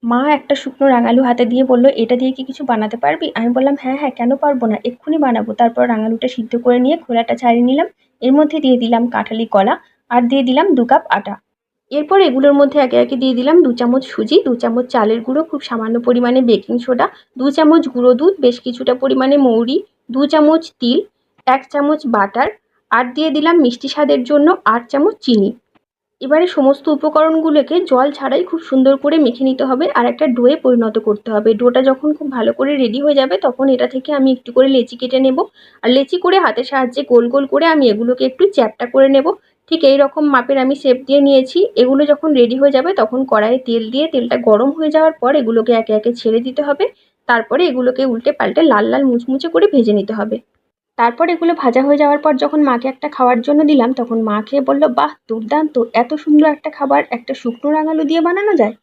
মা একটা শুকনো রাঙালু হাতে দিয়ে বলল, এটা দিয়ে কি কিছু বানাতে পারবি? আমি বললাম, হ্যাঁ হ্যাঁ, কেন পারবো না, এক্ষুনি বানাবো। তারপর রাঙালুটা সিদ্ধ করে নিয়ে খোলাটা ছাড়িয়ে নিলাম। এর মধ্যে দিয়ে দিলাম কাঁঠালি কলা, আর দিয়ে দিলাম 2 কাপ আটা। এরপর এগুলোর মধ্যে একে একে দিয়ে দিলাম 2 চামচ সুজি, 2 চামচ চালের গুঁড়ো, খুব সামান্য পরিমাণে বেকিং সোডা, 2 চামচ গুঁড়ো দুধ, বেশ কিছুটা পরিমাণে মৌরি, 2 চামচ তিল, 1 চামচ বাটার, আর দিয়ে দিলাম মিষ্টি স্বাদের জন্য 8 চামচ চিনি। এবারে সমস্ত উপকরণগুলোকে জল ছাড়াই খুব সুন্দর করে মেখে নিতে হবে আর একটা ডোয়ে পরিণত করতে হবে। ডোটা যখন খুব ভালো করে রেডি হয়ে যাবে তখন এটা থেকে আমি একটু করে লেচি কেটে নেব। আর লেচি করে হাতের সাহায্যে গোল গোল করে আমি এগুলোকে একটু চ্যাপ্টা করে নেব। ঠিক এই রকম মাপের আমি শেপ দিয়ে নিয়েছি। এগুলো যখন রেডি হয়ে যাবে তখন কড়াইয়ে তেল দিয়ে তেলটা গরম হয়ে যাওয়ার পর এগুলোকে একে একে ছেড়ে দিতে হবে। তারপরে এগুলোকে উল্টে পাল্টে লাল লাল মুচমুচে করে ভেজে নিতে হবে। তারপর এগুলো ভাজা হয়ে যাওয়ার পর যখন মাকে একটা খাওয়ার জন্য দিলাম তখন মা খেয়ে বলল, বাহ দুর্দান্ত, এত সুন্দর একটা খাবার একটা শুকনো রাঙালু দিয়ে বানানো যায়।